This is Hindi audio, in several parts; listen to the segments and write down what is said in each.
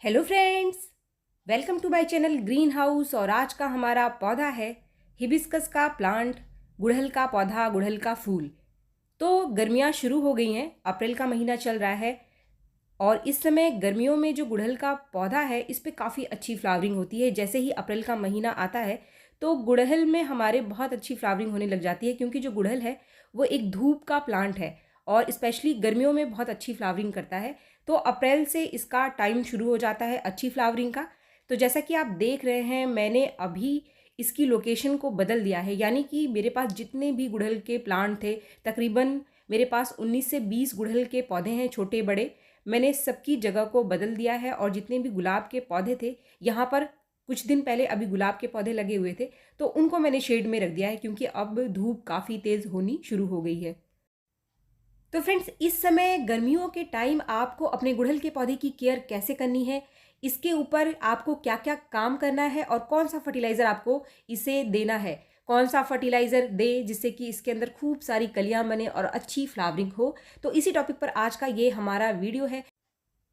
Hello friends, welcome to my channel green house. और आज का हमारा पौधा है हिबिस्कस का प्लांट, गुड़हल का पौधा, गुड़हल का फूल। तो गर्मियाँ शुरू हो गई हैं, अप्रैल का महीना चल रहा है और इस समय गर्मियों में जो गुड़हल का पौधा है इस पे काफ़ी अच्छी फ्लावरिंग होती है। जैसे ही अप्रैल का महीना आता है तो गुड़हल में हमारे बहुत अच्छी फ्लावरिंग होने लग जाती है, क्योंकि जो गुड़हल है वो एक धूप का प्लांट है और स्पेशली गर्मियों में बहुत अच्छी फ्लावरिंग करता है। तो अप्रैल से इसका टाइम शुरू हो जाता है अच्छी फ्लावरिंग का। तो जैसा कि आप देख रहे हैं, मैंने अभी इसकी लोकेशन को बदल दिया है, यानी कि मेरे पास जितने भी गुड़हल के प्लांट थे, तकरीबन मेरे पास 19 से 20 गुड़हल के पौधे हैं, छोटे बड़े। मैंने सबकी जगह को बदल दिया है और जितने भी गुलाब के पौधे थे, यहाँ पर कुछ दिन पहले अभी गुलाब के पौधे लगे हुए थे तो उनको मैंने शेड में रख दिया है, क्योंकि अब धूप काफ़ी तेज़ होनी शुरू हो गई है। तो फ्रेंड्स, इस समय गर्मियों के टाइम आपको अपने गुड़हल के पौधे की केयर कैसे करनी है, इसके ऊपर आपको क्या क्या काम करना है और कौन सा फर्टिलाइज़र आपको इसे देना है, कौन सा फर्टिलाइज़र दे जिससे कि इसके अंदर खूब सारी कलियां बने और अच्छी फ्लावरिंग हो, तो इसी टॉपिक पर आज का ये हमारा वीडियो है।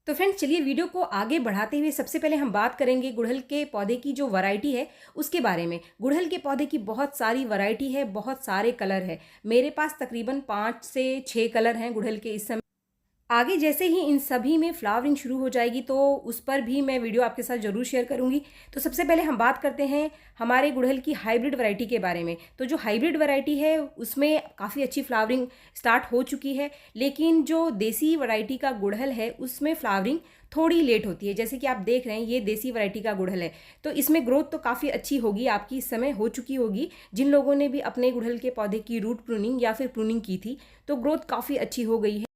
तो फ्रेंड्स, चलिए वीडियो को आगे बढ़ाते हुए सबसे पहले हम बात करेंगे गुड़हल के पौधे की जो वैरायटी है उसके बारे में। गुड़हल के पौधे की बहुत सारी वैरायटी है, बहुत सारे कलर है। मेरे पास तकरीबन 5 से 6 कलर हैं गुड़हल के इस समय। आगे जैसे ही इन सभी में फ्लावरिंग शुरू हो जाएगी तो उस पर भी मैं वीडियो आपके साथ ज़रूर शेयर करूंगी। तो सबसे पहले हम बात करते हैं हमारे गुड़हल की हाइब्रिड वैरायटी के बारे में। तो जो हाइब्रिड वैरायटी है उसमें काफ़ी अच्छी फ्लावरिंग स्टार्ट हो चुकी है, लेकिन जो देसी वैरायटी का गुड़हल है उसमें फ्लावरिंग थोड़ी लेट होती है। जैसे कि आप देख रहे हैं, ये देसी वैरायटी का गुड़हल है तो इसमें ग्रोथ तो काफ़ी अच्छी होगी, आपकी इस समय हो चुकी होगी। जिन लोगों ने भी अपने गुड़हल के पौधे की रूट प्रूनिंग या फिर प्रूनिंग की थी तो ग्रोथ काफ़ी अच्छी हो गई है।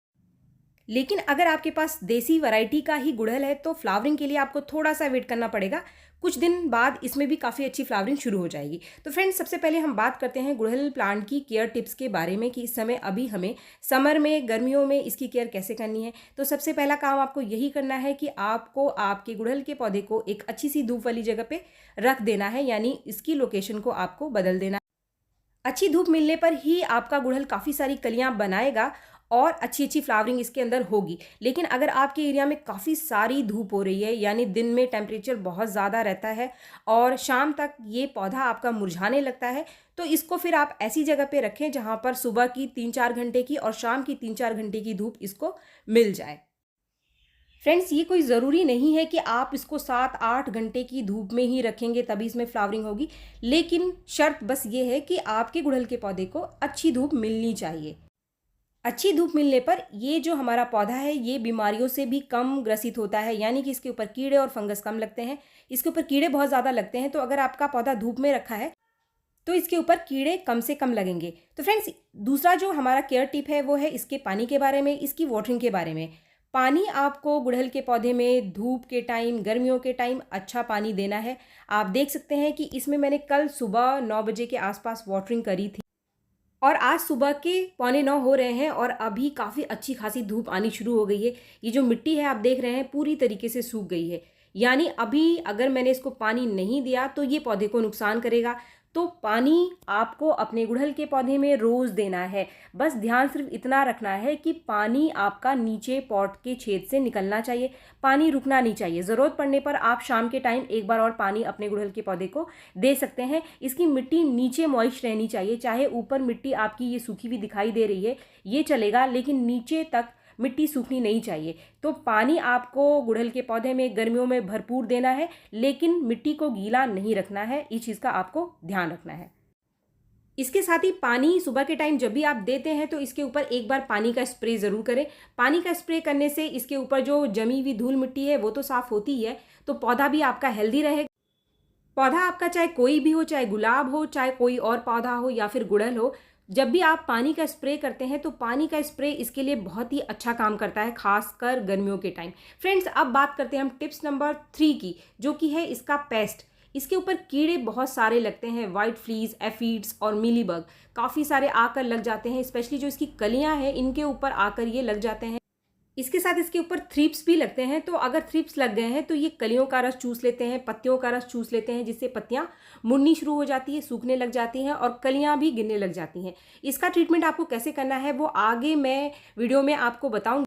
लेकिन अगर आपके पास देसी वैरायटी का ही गुड़हल है तो फ्लावरिंग के लिए आपको थोड़ा सा वेट करना पड़ेगा। कुछ दिन बाद इसमें भी काफ़ी अच्छी फ्लावरिंग शुरू हो जाएगी। तो फ्रेंड्स, सबसे पहले हम बात करते हैं गुड़हल प्लांट की केयर टिप्स के बारे में कि इस समय अभी हमें समर में, गर्मियों में इसकी केयर कैसे करनी है। तो सबसे पहला काम आपको यही करना है कि आपको आपके गुड़हल के पौधे को एक अच्छी सी धूप वाली जगह पे रख देना है, यानी इसकी लोकेशन को आपको बदल देना। अच्छी धूप मिलने पर ही आपका गुड़हल काफ़ी सारी कलियां बनाएगा और अच्छी अच्छी फ्लावरिंग इसके अंदर होगी। लेकिन अगर आपके एरिया में काफ़ी सारी धूप हो रही है, यानी दिन में टेम्परेचर बहुत ज़्यादा रहता है और शाम तक ये पौधा आपका मुरझाने लगता है, तो इसको फिर आप ऐसी जगह पे रखें जहाँ पर सुबह की 3-4 घंटे की और शाम की 3-4 घंटे की धूप इसको मिल जाए। फ्रेंड्स, ये कोई ज़रूरी नहीं है कि आप इसको 7-8 घंटे की धूप में ही रखेंगे तभी इसमें फ्लावरिंग होगी, लेकिन शर्त बस ये है कि आपके गुड़हल के पौधे को अच्छी धूप मिलनी चाहिए। अच्छी धूप मिलने पर ये जो हमारा पौधा है ये बीमारियों से भी कम ग्रसित होता है, यानी कि इसके ऊपर कीड़े और फंगस कम लगते हैं। इसके ऊपर कीड़े बहुत ज़्यादा लगते हैं, तो अगर आपका पौधा धूप में रखा है तो इसके ऊपर कीड़े कम से कम लगेंगे। तो फ्रेंड्स, दूसरा जो हमारा केयर टिप है वो है इसके पानी के बारे में, इसकी वाटरिंग के बारे में। पानी आपको गुड़हल के पौधे में धूप के टाइम, गर्मियों के टाइम अच्छा पानी देना है। आप देख सकते हैं कि इसमें मैंने कल सुबह 9 बजे के आसपास वाटरिंग करी थी और आज सुबह के 8:45 हो रहे हैं और अभी काफ़ी अच्छी खासी धूप आनी शुरू हो गई है। ये जो मिट्टी है आप देख रहे हैं पूरी तरीके से सूख गई है, यानी अभी अगर मैंने इसको पानी नहीं दिया तो ये पौधे को नुकसान करेगा। तो पानी आपको अपने गुड़हल के पौधे में रोज़ देना है। बस ध्यान सिर्फ इतना रखना है कि पानी आपका नीचे पॉट के छेद से निकलना चाहिए, पानी रुकना नहीं चाहिए। ज़रूरत पड़ने पर आप शाम के टाइम एक बार और पानी अपने गुड़हल के पौधे को दे सकते हैं। इसकी मिट्टी नीचे मॉइस्ट रहनी चाहिए, चाहे ऊपर मिट्टी आपकी ये सूखी हुई दिखाई दे रही है ये चलेगा, लेकिन नीचे तक मिट्टी सूखनी नहीं चाहिए। तो पानी आपको गुड़हल के पौधे में गर्मियों में भरपूर देना है, लेकिन मिट्टी को गीला नहीं रखना है, इस चीज़ का आपको ध्यान रखना है। इसके साथ ही पानी सुबह के टाइम जब भी आप देते हैं तो इसके ऊपर एक बार पानी का स्प्रे ज़रूर करें। पानी का स्प्रे करने से इसके ऊपर जो जमी हुई धूल मिट्टी है वो तो साफ़ होती ही है, तो पौधा भी आपका हेल्दी रहेगा। पौधा आपका चाहे कोई भी हो, चाहे गुलाब हो, चाहे कोई और पौधा हो या फिर गुड़हल हो, जब भी आप पानी का स्प्रे करते हैं तो पानी का स्प्रे इसके लिए बहुत ही अच्छा काम करता है, खासकर गर्मियों के टाइम। फ्रेंड्स, अब बात करते हैं हम टिप्स नंबर 3 की, जो कि है इसका पेस्ट। इसके ऊपर कीड़े बहुत सारे लगते हैं, वाइट फ्लीज, एफिड्स और मिलीबग काफ़ी सारे आकर लग जाते हैं, स्पेशली जो इसकी कलियां हैं इनके ऊपर आकर ये लग जाते हैं। इसके साथ इसके ऊपर थ्रिप्स भी लगते हैं, तो अगर थ्रिप्स लग गए हैं तो ये कलियों का रस चूस लेते हैं, पत्तियों का रस चूस लेते हैं, जिससे पत्तियां मुड़नी शुरू हो जाती है, सूखने लग जाती हैं और कलियां भी गिरने लग जाती हैं। इसका ट्रीटमेंट आपको कैसे करना है वो आगे मैं वीडियो में आपको बताऊंगी।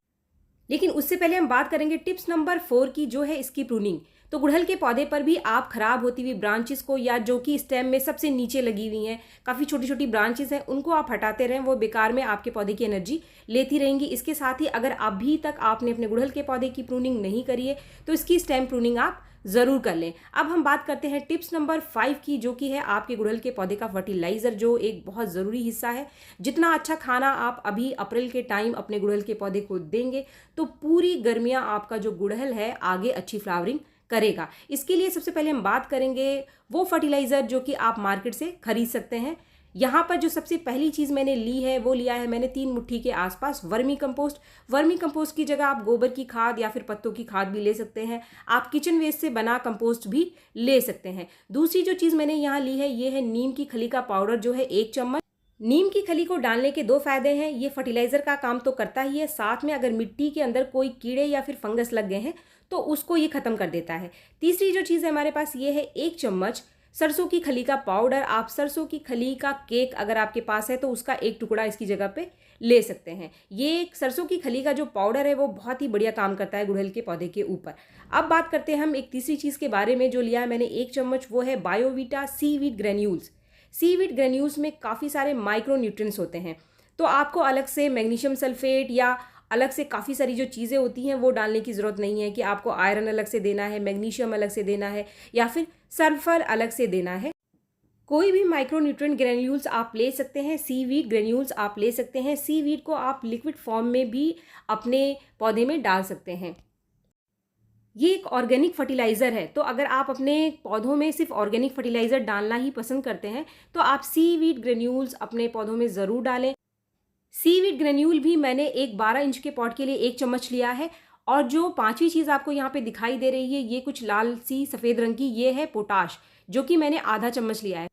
लेकिन उससे पहले हम बात करेंगे टिप्स नंबर 4 की, जो है इसकी प्रूनिंग। तो गुड़हल के पौधे पर भी आप खराब होती हुई ब्रांचेस को, या जो कि स्टेम में सबसे नीचे लगी हुई हैं, काफ़ी छोटी छोटी ब्रांचेस हैं, उनको आप हटाते रहें। वो बेकार में आपके पौधे की एनर्जी लेती रहेंगी। इसके साथ ही अगर अभी तक आपने अपने गुड़हल के पौधे की प्रूनिंग नहीं करी है तो इसकी स्टेम प्रूनिंग आप ज़रूर कर लें। अब हम बात करते हैं टिप्स नंबर 5 की, जो कि है आपके गुड़हल के पौधे का फर्टिलाइज़र, जो एक बहुत ज़रूरी हिस्सा है। जितना अच्छा खाना आप अभी अप्रैल के टाइम अपने गुड़हल के पौधे को देंगे तो पूरी गर्मियाँ आपका जो गुड़हल है आगे अच्छी फ्लावरिंग करेगा। इसके लिए सबसे पहले हम बात करेंगे वो फर्टिलाइज़र जो कि आप मार्केट से खरीद सकते हैं। यहाँ पर जो सबसे पहली चीज़ मैंने ली है वो लिया है मैंने 3 मुट्ठी के आसपास वर्मी कंपोस्ट। वर्मी कंपोस्ट की जगह आप गोबर की खाद या फिर पत्तों की खाद भी ले सकते हैं। आप किचन वेस्ट से बना कंपोस्ट भी ले सकते हैं। दूसरी जो चीज़ मैंने यहाँ ली है ये है नीम की खली का पाउडर, जो है 1 चम्मच। नीम की खली को डालने के 2 फायदे हैं। ये फर्टिलाइज़र का काम तो करता ही है, साथ में अगर मिट्टी के अंदर कोई कीड़े या फिर फंगस लग गए हैं तो उसको ये ख़त्म कर देता है। तीसरी जो चीज़ है हमारे पास ये है 1 चम्मच सरसों की खली का पाउडर। आप सरसों की खली का केक अगर आपके पास है तो उसका एक टुकड़ा इसकी जगह पे ले सकते हैं। ये सरसों की खली का जो पाउडर है वो बहुत ही बढ़िया काम करता है गुड़हल के पौधे के ऊपर। अब बात करते हैं हम एक तीसरी चीज़ के बारे में जो लिया है मैंने 1 चम्मच, वो है बायोवीटा सीवीड ग्रेन्यूल्स। सीवीड ग्रेन्यूल्स में काफ़ी सारे माइक्रो न्यूट्रिएंट्स होते हैं, तो आपको अलग से मैग्नीशियम सल्फेट या अलग से काफ़ी सारी जो चीज़ें होती हैं वो डालने की ज़रूरत नहीं है कि आपको आयरन अलग से देना है, मैग्नीशियम अलग से देना है या फिर सल्फर अलग से देना है। कोई भी माइक्रो न्यूट्रिएंट ग्रेन्यूल्स आप ले सकते हैं, सीवीड ग्रेन्यूल्स आप ले सकते हैं। सीवीड को आप लिक्विड फॉर्म में भी अपने पौधे में डाल सकते हैं। ये एक ऑर्गेनिक फर्टिलाइज़र है, तो अगर आप अपने पौधों में सिर्फ ऑर्गेनिक फर्टिलाइज़र डालना ही पसंद करते हैं तो आप सीवीड ग्रेन्यूल्स अपने पौधों में ज़रूर डालें। सीवीड ग्रेन्यूल भी मैंने एक 12 इंच के पॉट के लिए 1 चम्मच लिया है। और जो पांचवी चीज़ आपको यहाँ पे दिखाई दे रही है ये कुछ लाल सी सफ़ेद रंग की, ये है पोटाश, जो कि मैंने आधा चम्मच लिया है।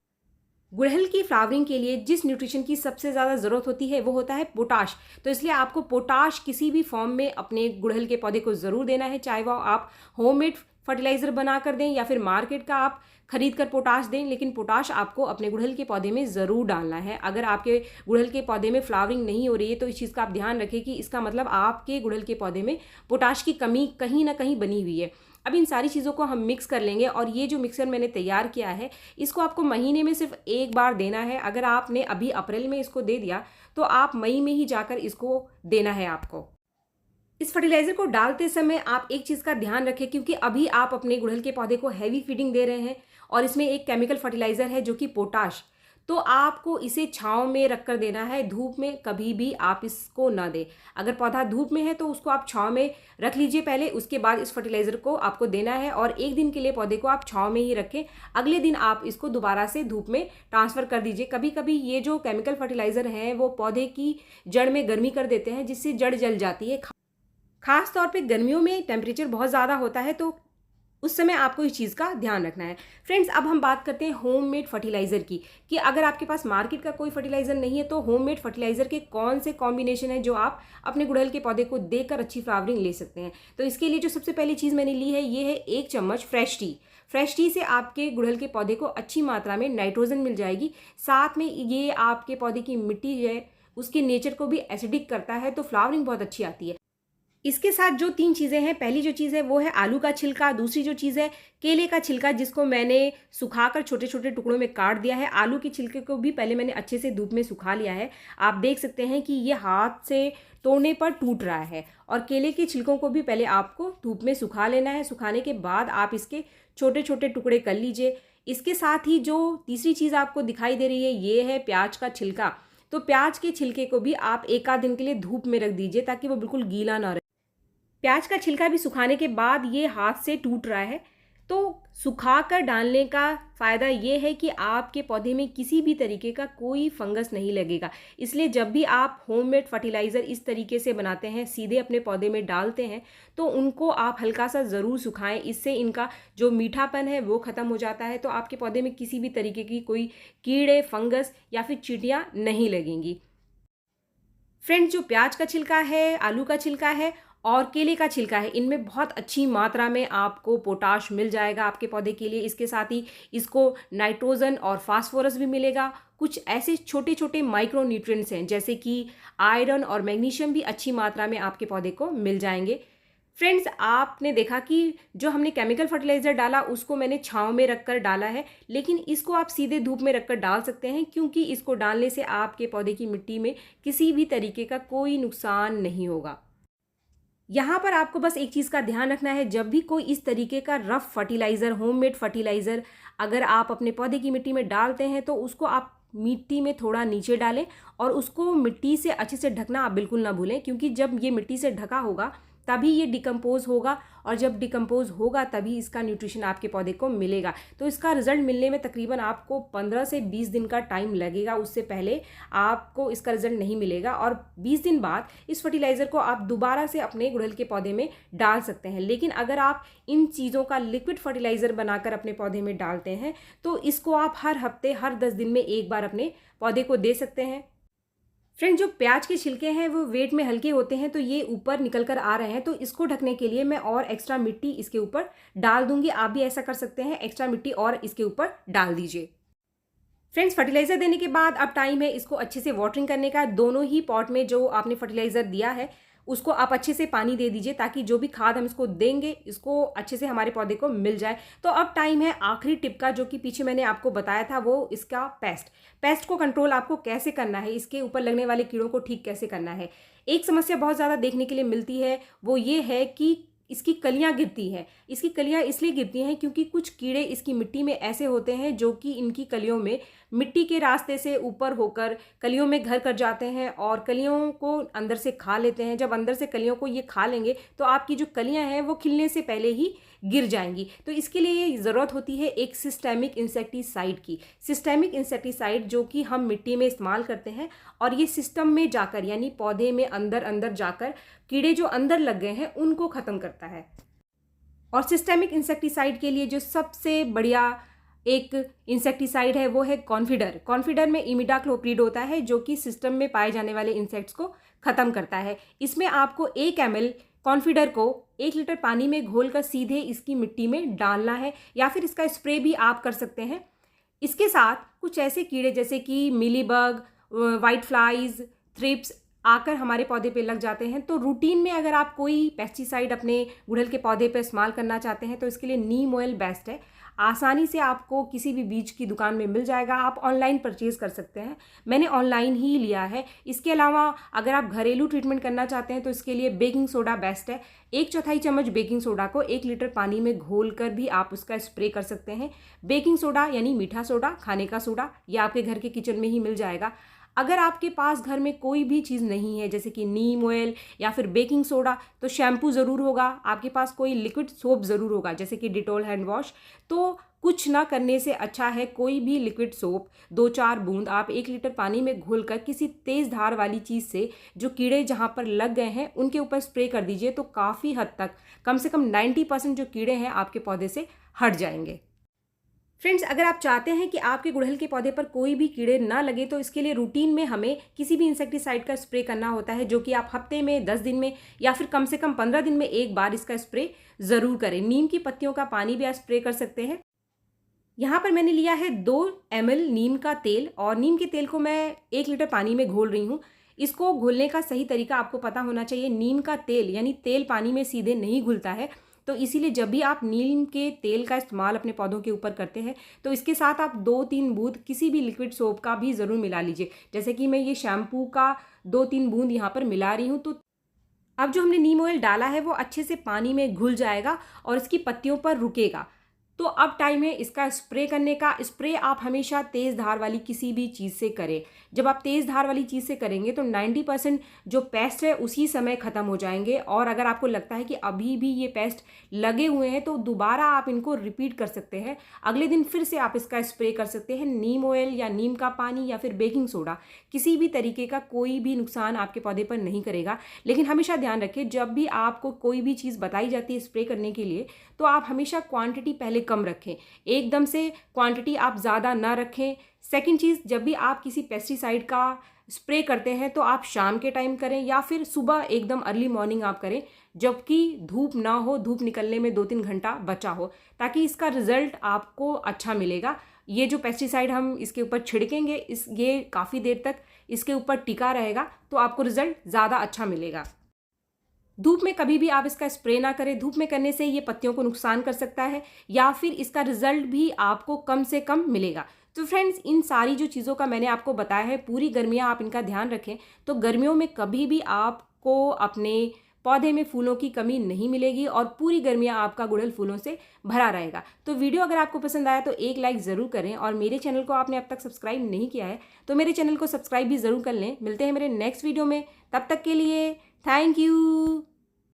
गुड़हल की फ्लावरिंग के लिए जिस न्यूट्रिशन की सबसे ज़्यादा ज़रूरत होती है वो होता है पोटाश, तो इसलिए आपको पोटाश किसी भी फॉर्म में अपने गुड़हल के पौधे को ज़रूर देना है, चाहे वो आप होममेड फर्टिलाइज़र बना कर दें या फिर मार्केट का आप खरीद कर पोटाश दें, लेकिन पोटाश आपको अपने गुड़हल के पौधे में ज़रूर डालना है। अगर आपके गुड़हल के पौधे में फ्लावरिंग नहीं हो रही है तो इस चीज़ का आप ध्यान रखें कि इसका मतलब आपके गुड़हल के पौधे में पोटाश की कमी कहीं ना कहीं बनी हुई है। अब इन सारी चीज़ों को हम मिक्स कर लेंगे और ये जो मिक्सर मैंने तैयार किया है इसको आपको महीने में सिर्फ एक बार देना है। अगर आपने अभी अप्रैल में इसको दे दिया तो आप मई में ही जाकर इसको देना है आपको। इस फर्टिलाइज़र को डालते समय आप एक चीज़ का ध्यान रखें, क्योंकि अभी आप अपने गुड़हल के पौधे को हैवी फीडिंग दे रहे हैं और इसमें एक केमिकल फर्टिलाइज़र है जो कि पोटाश, तो आपको इसे छांव में रख कर देना है, धूप में कभी भी आप इसको ना दें। अगर पौधा धूप में है तो उसको आप छांव में रख लीजिए पहले, उसके बाद इस फर्टिलाइज़र को आपको देना है और 1 दिन के लिए पौधे को आप छांव में ही रखें। अगले दिन आप इसको दोबारा से धूप में ट्रांसफ़र कर दीजिए। कभी कभी ये जो केमिकल फर्टिलाइज़र हैं वो पौधे की जड़ में गर्मी कर देते हैं जिससे जड़ जल जाती है। खास तौर पे गर्मियों में टेम्परेचर बहुत ज़्यादा होता है तो उस समय आपको इस चीज़ का ध्यान रखना है। फ्रेंड्स, अब हम बात करते हैं होममेड फर्टिलाइज़र की, कि अगर आपके पास मार्केट का कोई फर्टिलाइज़र नहीं है तो होममेड फर्टिलाइज़र के कौन से कॉम्बिनेशन है जो आप अपने गुड़हल के पौधे को देकर अच्छी फ्लावरिंग ले सकते हैं। तो इसके लिए जो सबसे पहली चीज़ मैंने ली है ये है 1 चम्मच फ्रेश टी। फ्रेश टी से आपके गुड़हल के पौधे को अच्छी मात्रा में नाइट्रोजन मिल जाएगी, साथ में ये आपके पौधे की मिट्टी जो है उसके नेचर को भी एसिडिक करता है, तो फ्लावरिंग बहुत अच्छी आती है। इसके साथ जो 3 चीज़ें हैं, पहली जो चीज़ है वो है आलू का छिलका, दूसरी जो चीज़ है केले का छिलका जिसको मैंने सुखाकर छोटे छोटे टुकड़ों में काट दिया है। आलू के छिलके को भी पहले मैंने अच्छे से धूप में सुखा लिया है। आप देख सकते हैं कि ये हाथ से तोड़ने पर टूट रहा है। और केले के छिलकों को भी पहले आपको धूप में सुखा लेना है। सुखाने के बाद आप इसके छोटे छोटे टुकड़े कर लीजिए। इसके साथ ही जो तीसरी चीज़ आपको दिखाई दे रही है ये है प्याज का छिलका। तो प्याज के छिलके को भी आप 1 आध दिन के लिए धूप में रख दीजिए ताकि वो बिल्कुल गीला ना रहे। प्याज का छिलका भी सुखाने के बाद ये हाथ से टूट रहा है, तो सुखाकर डालने का फ़ायदा ये है कि आपके पौधे में किसी भी तरीके का कोई फंगस नहीं लगेगा। इसलिए जब भी आप होममेड फर्टिलाइज़र इस तरीके से बनाते हैं, सीधे अपने पौधे में डालते हैं, तो उनको आप हल्का सा ज़रूर सुखाएं। इससे इनका जो मीठापन है वो ख़त्म हो जाता है, तो आपके पौधे में किसी भी तरीके की कोई कीड़े, फंगस या फिर चींटियाँ नहीं लगेंगी। फ्रेंड्स, जो प्याज का छिलका है, आलू का छिलका है और केले का छिलका है, इनमें बहुत अच्छी मात्रा में आपको पोटाश मिल जाएगा आपके पौधे के लिए। इसके साथ ही इसको नाइट्रोजन और फास्फोरस भी मिलेगा। कुछ ऐसे छोटे छोटे माइक्रो न्यूट्रिएंट्स हैं जैसे कि आयरन और मैग्नीशियम भी अच्छी मात्रा में आपके पौधे को मिल जाएंगे। फ्रेंड्स, आपने देखा कि जो हमने केमिकल फर्टिलाइज़र डाला उसको मैंने छांव में रखकर डाला है, लेकिन इसको आप सीधे धूप में रखकर डाल सकते हैं, क्योंकि इसको डालने से आपके पौधे की मिट्टी में किसी भी तरीके का कोई नुकसान नहीं होगा। यहाँ पर आपको बस एक चीज़ का ध्यान रखना है, जब भी कोई इस तरीके का रफ फर्टिलाइज़र, होममेड फर्टिलाइज़र अगर आप अपने पौधे की मिट्टी में डालते हैं तो उसको आप मिट्टी में थोड़ा नीचे डालें और उसको मिट्टी से अच्छे से ढकना आप बिल्कुल ना भूलें, क्योंकि जब ये मिट्टी से ढका होगा तभी ये डिकम्पोज होगा, और जब डिकम्पोज होगा तभी इसका न्यूट्रिशन आपके पौधे को मिलेगा। तो इसका रिजल्ट मिलने में तकरीबन आपको 15 से 20 दिन का टाइम लगेगा, उससे पहले आपको इसका रिजल्ट नहीं मिलेगा। और 20 दिन बाद इस फर्टिलाइज़र को आप दोबारा से अपने गुड़हल के पौधे में डाल सकते हैं। लेकिन अगर आप इन चीज़ों का लिक्विड फर्टिलाइज़र बनाकर अपने पौधे में डालते हैं तो इसको आप हर हफ्ते, हर 10 दिन में एक बार अपने पौधे को दे सकते हैं। फ्रेंड, जो प्याज के छिलके हैं वो वेट में हल्के होते हैं, तो ये ऊपर निकल कर आ रहे हैं, तो इसको ढकने के लिए मैं और एक्स्ट्रा मिट्टी इसके ऊपर डाल दूंगी। आप भी ऐसा कर सकते हैं, एक्स्ट्रा मिट्टी और इसके ऊपर डाल दीजिए। फ्रेंड्स, फर्टिलाइज़र देने के बाद अब टाइम है इसको अच्छे से वाटरिंग करने का। दोनों ही पॉट में जो आपने फर्टिलाइज़र दिया है उसको आप अच्छे से पानी दे दीजिए, ताकि जो भी खाद हम इसको देंगे इसको अच्छे से हमारे पौधे को मिल जाए। तो अब टाइम है आखिरी टिप का, जो कि पीछे मैंने आपको बताया था, वो इसका पेस्ट को कंट्रोल आपको कैसे करना है, इसके ऊपर लगने वाले कीड़ों को ठीक कैसे करना है। एक समस्या बहुत ज़्यादा देखने के लिए मिलती है, वो ये है कि इसकी कलियां गिरती हैं। इसकी कलियां इसलिए गिरती हैं क्योंकि कुछ कीड़े इसकी मिट्टी में ऐसे होते हैं जो कि इनकी कलियों में मिट्टी के रास्ते से ऊपर होकर कलियों में घर कर जाते हैं और कलियों को अंदर से खा लेते हैं। जब अंदर से कलियों को ये खा लेंगे तो आपकी जो कलियां हैं वो खिलने से पहले ही गिर जाएंगी। तो इसके लिए ज़रूरत होती है एक सिस्टेमिक इंसेक्टिसाइड की। सिस्टेमिक इंसेक्टिसाइड जो कि हम मिट्टी में इस्तेमाल करते हैं, और ये सिस्टम में जाकर, यानी पौधे में अंदर अंदर जाकर कीड़े जो अंदर लग गए हैं उनको ख़त्म करता है। और सिस्टेमिक इंसेक्टिसाइड के लिए जो सबसे बढ़िया एक इंसेक्टिसाइड है वो है कॉन्फिडर। कॉन्फिडर में इमिडाक्लोप्रिड होता है जो कि सिस्टम में पाए जाने वाले इंसेक्ट्स को ख़त्म करता है। इसमें आपको 1 ml कॉन्फिडर को 1 लीटर पानी में घोलकर सीधे इसकी मिट्टी में डालना है, या फिर इसका स्प्रे भी आप कर सकते हैं। इसके साथ कुछ ऐसे कीड़े जैसे कि मिलीबग, वाइट फ्लाइज, थ्रिप्स आकर हमारे पौधे पे लग जाते हैं। तो रूटीन में अगर आप कोई पेस्टिसाइड अपने गुड़हल के पौधे पे इस्तेमाल करना चाहते हैं तो इसके लिए नीम ऑयल बेस्ट है। आसानी से आपको किसी भी बीज की दुकान में मिल जाएगा, आप ऑनलाइन परचेज़ कर सकते हैं। मैंने ऑनलाइन ही लिया है। इसके अलावा अगर आप घरेलू ट्रीटमेंट करना चाहते हैं तो इसके लिए बेकिंग सोडा बेस्ट है। 1/4 चम्मच बेकिंग सोडा को 1 लीटर पानी में घोल कर भी आप उसका स्प्रे कर सकते हैं। बेकिंग सोडा यानी मीठा सोडा, खाने का सोडा, यह आपके घर के किचन में ही मिल जाएगा। अगर आपके पास घर में कोई भी चीज़ नहीं है जैसे कि नीम ऑयल या फिर बेकिंग सोडा, तो शैम्पू ज़रूर होगा। आपके पास कोई लिक्विड सोप ज़रूर होगा जैसे कि डिटॉल हैंड वॉश। तो कुछ ना करने से अच्छा है कोई भी लिक्विड सोप 2-4 बूंद आप 1 लीटर पानी में घोलकर किसी तेज़ धार वाली चीज़ से जो कीड़े जहाँ पर लग गए हैं उनके ऊपर स्प्रे कर दीजिए। तो काफ़ी हद तक, कम से कम 90% जो कीड़े हैं आपके पौधे से हट जाएंगे। फ्रेंड्स, अगर आप चाहते हैं कि आपके गुड़हल के पौधे पर कोई भी कीड़े ना लगे तो इसके लिए रूटीन में हमें किसी भी इंसेक्टिसाइड का स्प्रे करना होता है, जो कि आप हफ्ते में, 10 दिन में या फिर कम से कम 15 दिन में एक बार इसका स्प्रे ज़रूर करें। नीम की पत्तियों का पानी भी आप स्प्रे कर सकते हैं। यहाँ पर मैंने लिया है 2 ml नीम का तेल, और नीम के तेल को मैं 1 लीटर पानी में घोल रही हूँ। इसको घोलने का सही तरीका आपको पता होना चाहिए। नीम का तेल यानी तेल पानी में सीधे नहीं घुलता है, तो इसीलिए जब भी आप नीम के तेल का इस्तेमाल अपने पौधों के ऊपर करते हैं तो इसके साथ आप 2-3 बूंद किसी भी लिक्विड सोप का भी ज़रूर मिला लीजिए। जैसे कि मैं ये शैम्पू का 2-3 बूंद यहाँ पर मिला रही हूँ। तो अब जो हमने नीम ऑयल डाला है वो अच्छे से पानी में घुल जाएगा और इसकी पत्तियों पर रुकेगा। तो अब टाइम है इसका स्प्रे करने का। स्प्रे आप हमेशा तेज़ धार वाली किसी भी चीज़ से करें। जब आप तेज़ धार वाली चीज़ से करेंगे तो 90% जो पेस्ट है उसी समय ख़त्म हो जाएंगे। और अगर आपको लगता है कि अभी भी ये पेस्ट लगे हुए हैं तो दोबारा आप इनको रिपीट कर सकते हैं। अगले दिन फिर से आप इसका स्प्रे कर सकते हैं। नीम ऑयल या नीम का पानी या फिर बेकिंग सोडा किसी भी तरीके का कोई भी नुकसान आपके पौधे पर नहीं करेगा। लेकिन हमेशा ध्यान रखें, जब भी आपको कोई भी चीज़ बताई जाती है स्प्रे करने के लिए तो आप हमेशा क्वांटिटी पहले कम रखें, एकदम से क्वांटिटी आप ज़्यादा ना रखें। सेकंड चीज़, जब भी आप किसी पेस्टिसाइड का स्प्रे करते हैं तो आप शाम के टाइम करें या फिर सुबह एकदम अर्ली मॉर्निंग आप करें, जबकि धूप ना हो, धूप निकलने में 2-3 घंटा बचा हो, ताकि इसका रिजल्ट आपको अच्छा मिलेगा। ये जो पेस्टिसाइड हम इसके ऊपर छिड़केंगे ये काफ़ी देर तक इसके ऊपर टिका रहेगा, तो आपको रिजल्ट ज़्यादा अच्छा मिलेगा। धूप में कभी भी आप इसका स्प्रे ना करें, धूप में करने से ये पत्तियों को नुकसान कर सकता है या फिर इसका रिजल्ट भी आपको कम से कम मिलेगा। तो फ्रेंड्स, इन सारी जो चीज़ों का मैंने आपको बताया है, पूरी गर्मियाँ आप इनका ध्यान रखें, तो गर्मियों में कभी भी आपको अपने पौधे में फूलों की कमी नहीं मिलेगी और पूरी गर्मियाँ आपका गुड़हल फूलों से भरा रहेगा। तो वीडियो अगर आपको पसंद आया तो एक लाइक ज़रूर करें, और मेरे चैनल को आपने अब तक सब्सक्राइब नहीं किया है तो मेरे चैनल को सब्सक्राइब भी ज़रूर कर लें। मिलते हैं मेरे नेक्स्ट वीडियो में, तब तक के लिए थैंक यू।